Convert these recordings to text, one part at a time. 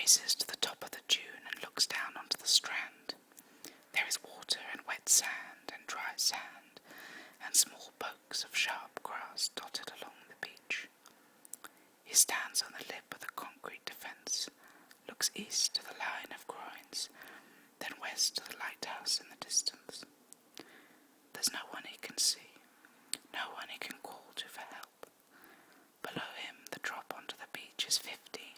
races to the top of the dune and looks down onto the strand. There is water and wet sand and dry sand, and small pokes of sharp grass dotted along the beach. He stands on the lip of the concrete defence, looks east to the line of groins, then west to the lighthouse in the distance. There's no one he can see, no one he can call to for help. Below him, the drop onto the beach is 15,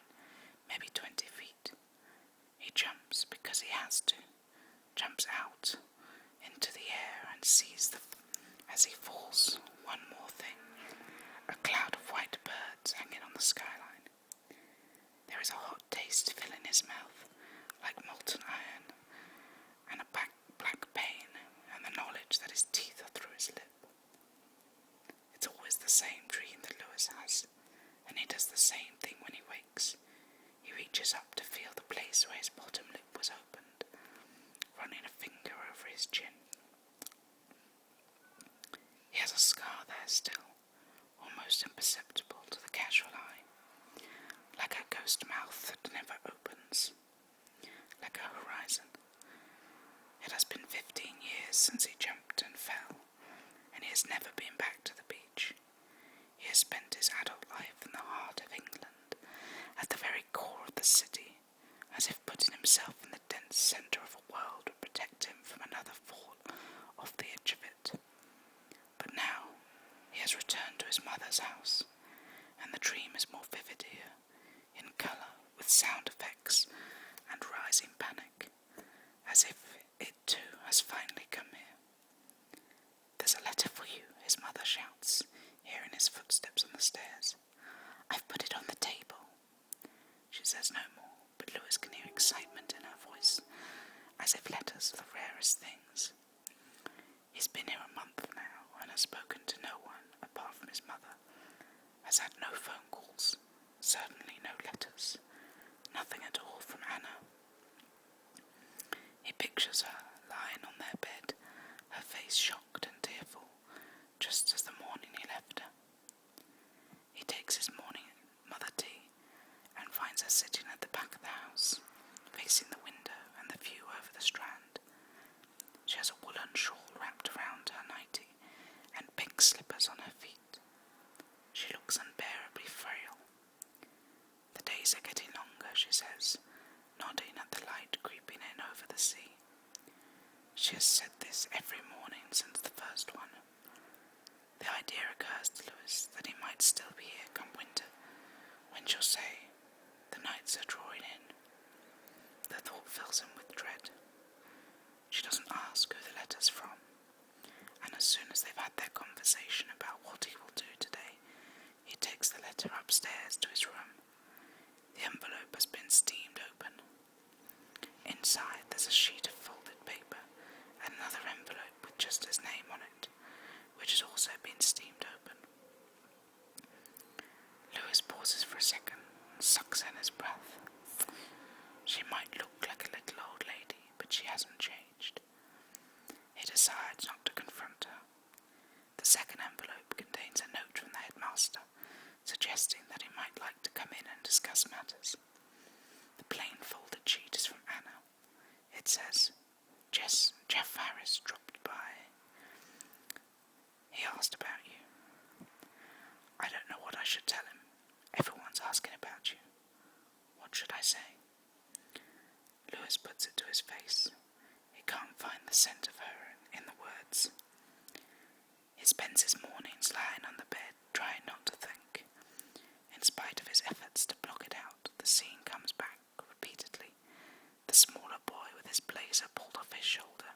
maybe 20 feet. He jumps because he has to, jumps out into the air and sees as he falls, one more thing, a cloud of white birds hanging on the skyline. There is a hot taste filling his mouth, like molten iron, and a black pain, and the knowledge that his teeth are through his lip. It's always the same dream that Lewis has, and he does the same thing when he wakes. He reaches up to feel the place where his bottom lip was opened, running a finger over his chin. He has a scar there still, almost imperceptible to the casual eye, like a ghost mouth that never opens, like a horizon. It has been 15 years since he jumped and fell, and he has never been back to the beach. He has spent his adult life in the heart of England, at the very core of the city, as if putting himself in the dense centre of a world would protect him from another fall off the edge of it. But now he has returned to his mother's house, and the dream is more vivid here, in colour, with sound effects and rising panic, as if it too has finally come here. "There's a letter for you," his mother shouts, hearing his footsteps on the stairs. "I've put it on the table." She says no more, but Lewis can hear excitement in her voice, as if letters are the rarest things. He's been here a month now, and has spoken to no one apart from his mother, has had no phone calls, certainly no letters, nothing at all from Anna. He pictures her lying on their bed, her face shocked and tearful, just as the morning he left her. He takes his morning mother tea and finds her sitting at the back of the house, facing the window and the view over the strand. She has a woolen shawl wrapped around her nightie and pink slippers on her feet. She looks unbearably frail. "The days are getting longer," she says, nodding at the light creeping in over the sea. She has said this every morning since the first one. The idea occurs to Lewis that he might still be here come winter, when she'll say, "The nights are drawing in." The thought fills him with dread. She doesn't ask who the letter's from, and as soon as they've had their conversation about what he will do today, he takes the letter upstairs to his room. The envelope has been steamed open. Inside there's a sheet of folded paper and another envelope with just his name on it, which has also been steamed open. Lewis pauses for a second and sucks in his breath. She might look like a little old lady, but she hasn't changed. He decides not to confront her. The second envelope contains a note from the headmaster, suggesting that he might like to come in and discuss matters. The plain folded sheet is from Anna. It says, Jeff Harris dropped by. He asked about you. I don't know what I should tell him. Everyone's asking about you. What should I say? Lewis puts it to his face. He can't find the scent of her in the words. He spends his mornings lying on the bed, trying not to think. In spite of his efforts to block it out, the scene comes back repeatedly. The smaller boy with his blazer pulled off his shoulder,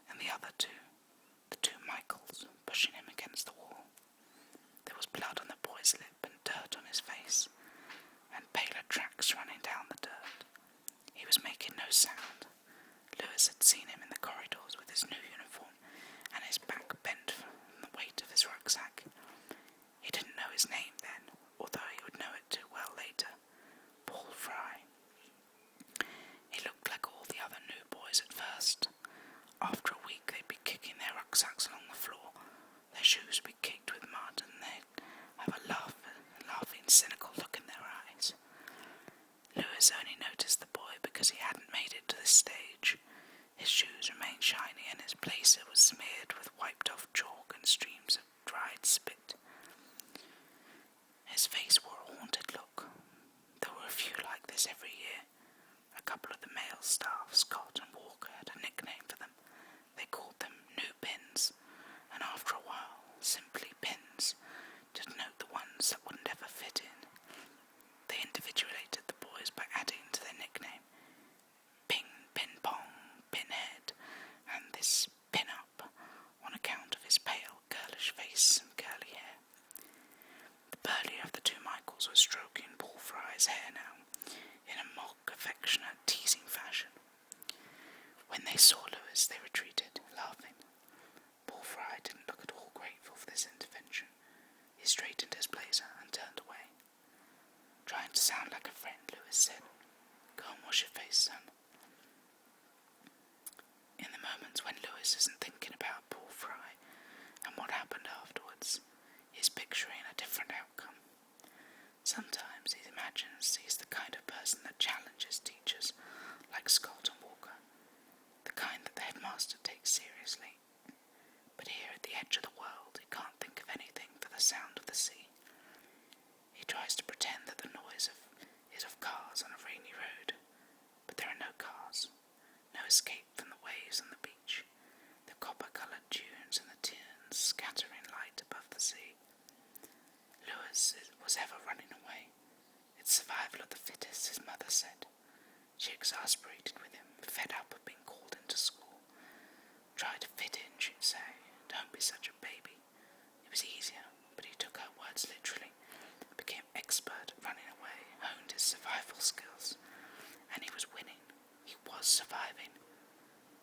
and the other two, the two Michaels, pushing him against the wall. There was blood on the boy's lip and dirt on his face, and paler tracks running down the dirt. He was making no sound. Lewis had seen him in the corridors with his new uniform, and his back bent from the weight of his rucksack. He didn't know his name then, although he would know it too well later. Paul Fry. He looked like all the other new boys at first. After a week they'd be kicking their rucksacks along the floor, their shoes would be kicked with mud, and they'd have a laughing, cynical look this stage. His shoes remained shiny, and his blazer was smeared with wiped-off chalk and streams of dried spit. His face wore a haunted look. There were a few like this every year. A couple of the male staff, Scott and Walker, had a nickname for them. They called them New Pins, and after a while, simply Pins, to denote the ones that would never fit in. They individuated the boys by adding to their nickname Ping, Pin Pong, Pinhead, and this Pin Up, on account of his pale, girlish face and curly hair. The burlier of the two Michaels was stroking Paul Fry's hair now, in a mock, affectionate, teasing fashion. When they saw Lewis, they retreated, laughing. Paul Fry didn't look at all grateful for this intervention. He straightened his blazer and turned away. Trying to sound like a friend, Lewis said, "Go and wash your face, son." In the moments when Lewis isn't thinking about Paul Fry and what happened afterwards, he's picturing a different outcome. Sometimes he imagines he's the kind of person that challenges teachers like Scott and Walker, the kind that the headmaster takes seriously. But here at the edge of the world, he can't think of anything for the sound of the sea. He tries to pretend that the noise is of cars on a rainy road, but there are no cars, no escape from the waves on the beach, the copper-coloured dunes and the terns scattering light above the sea. Lewis was ever running away. It's survival of the fittest, his mother said. She exasperated with him, fed up of being called into school. Try to fit in, she'd say. Don't be such a baby. It was easier, but he took her words literally, became expert at running away, honed his survival skills, and he was winning. He was surviving,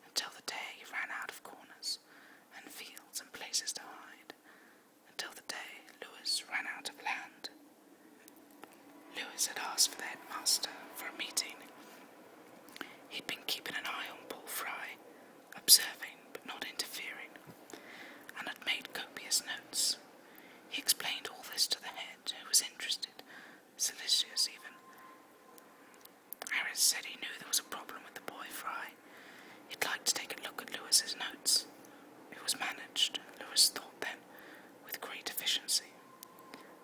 until the day he ran out of corners and fields and places to hide, until the day Lewis ran out of land. Lewis had asked for the headmaster for a meeting. He'd been keeping an eye on Paul Fry, observing but not interfering, and had made copious notes. He explained all this to the head, who was interested, solicitous even. Harris said he knew there was a problem with the boy Fry. He'd like to take a look at Lewis's notes. It was managed, Lewis thought then, with great efficiency.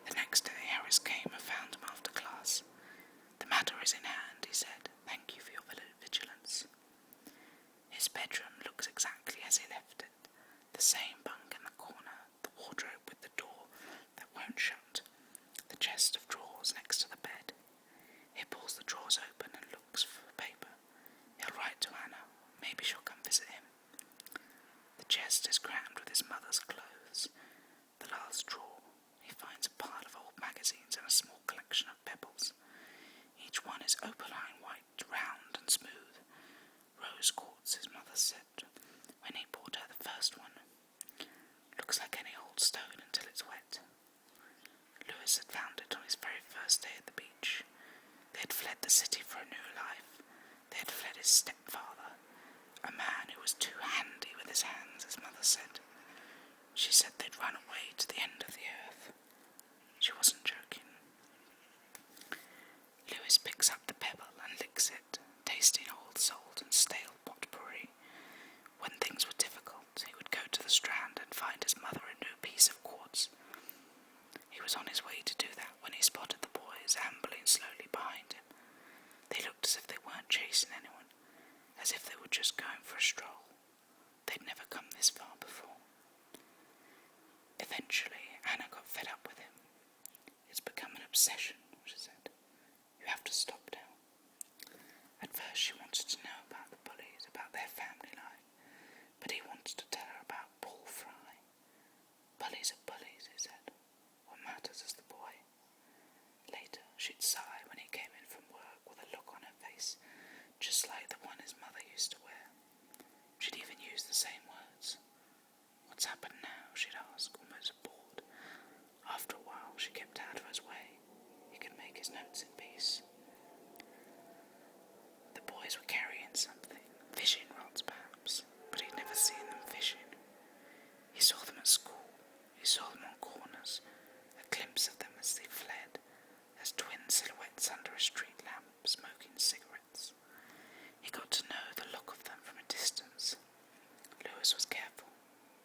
The next day Harris came and found him after class. "The matter is in hand," he said. "Thank you for your vigilance." His bedroom looks exactly as he left it. The same bunk in the corner, the wardrobe with the door that won't shut, the chest of drawers next to the bed. He pulls the drawers open and looks for a paper. He'll write to Anna. Maybe she'll come visit him. The chest is crammed with his mother's clothes. The last drawer, he finds a pile of old magazines and a small collection of pebbles. Each one is opaline white, round and smooth. Rose quartz, his mother said when he bought her the first one. Looks like any old stone until it's wet. Lewis had found it on his very first day at the beach. They had fled the city for a new life. They had fled his stepfather, a man who was too handy with his hands, his mother said. She said they'd run away to the end of the earth. She wasn't joking. Lewis picks up the pebble and licks it, tasting old salt and stale potpourri. When things were difficult, he would go to the Strand and find his mother a new piece of quartz. He was on his way to do that when he spotted the boys ambling slowly behind him. They looked as if they weren't chasing anyone, as if they were just going for a stroll. They'd never come this far before. Eventually, Anna got fed up with him. "It's become an obsession," she said. "You have to stop now." At first she wanted to know about the bullies, about their family life, but he wanted to tell her about Paul Fry. "Bullies are bullies," he said. "What matters is the boy." Later she'd sigh when he came in from work with a look on her face, just like the one his mother used to wear. She'd even use the same words. "What's happened now?" she'd ask, almost bored. After a while she kept out of his way. He could make his notes in peace. The boys were carrying something, fishing rods perhaps, but he'd never seen them fishing. He saw them at school. He saw them on corners, a glimpse of them as they fled, as twin silhouettes under a street lamp, smoking cigarettes. He got to know Lewis was careful.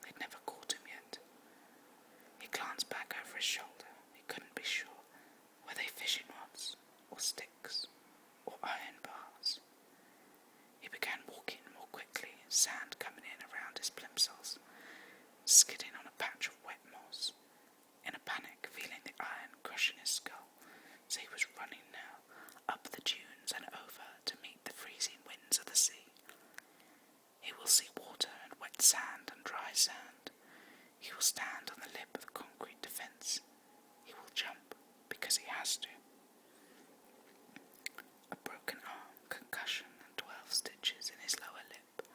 They'd never caught him yet. He glanced back over his shoulder. He couldn't be sure. Were they fishing rods, or sticks, or iron bars? He began walking more quickly, sand coming in around his plimsolls, skidding on a patch of wet moss. In a panic, feeling the iron crushing his skull, so he was running now, up the dunes and over to meet the freezing winds of the sea. He will see water and wet sand and dry sand. He will stand on the lip of the concrete defence. He will jump because he has to. A broken arm, concussion, and 12 stitches in his lower lip.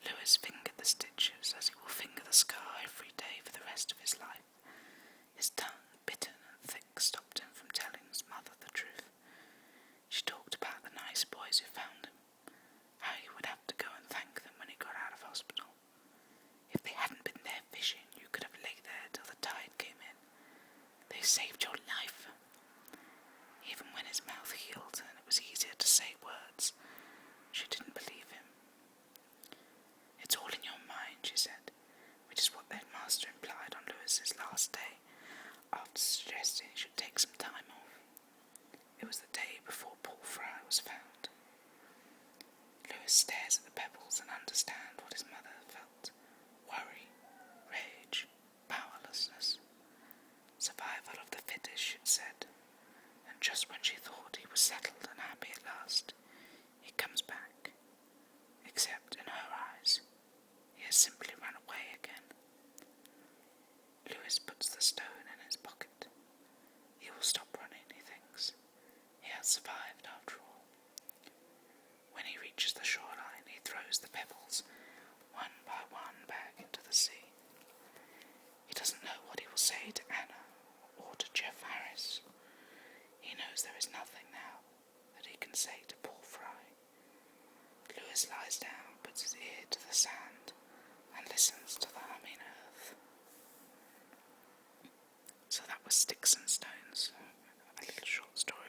Lewis fingered the stitches as he will finger the scar every day for the rest of his life. His tongue, bitter and thick, stopped him from telling his mother the truth. She talked about the nice boys who found him, how he would have to go and thank them when he got out of hospital. If they hadn't been there fishing, you could have lay there till the tide came in. They saved your life. Even when his mouth healed and it was easier to say words, she didn't believe him. It's all in your mind, she said, which is what the headmaster implied on Lewis's last day, after suggesting he should take some time off. It was the day before Paul Fry was found. Lewis stares at the pebbles and understands what his mother felt. Worry, rage, powerlessness. Survival of the fittest, she'd said. And just when she thought he was settled and happy at last, he comes back. Except in her eyes, he has simply run away again. Lewis puts the stone in his pocket. He will stop running, he thinks. He has survived after all. When he reaches the shoreline, he throws the pebbles, one by one, back into the sea. He doesn't know what he will say to Anna or to Jeff Harris. He knows there is nothing now that he can say to Paul Fry. Lewis lies down, puts his ear to the sand, and listens to the humming earth. So that was Sticks and Stones, a little short story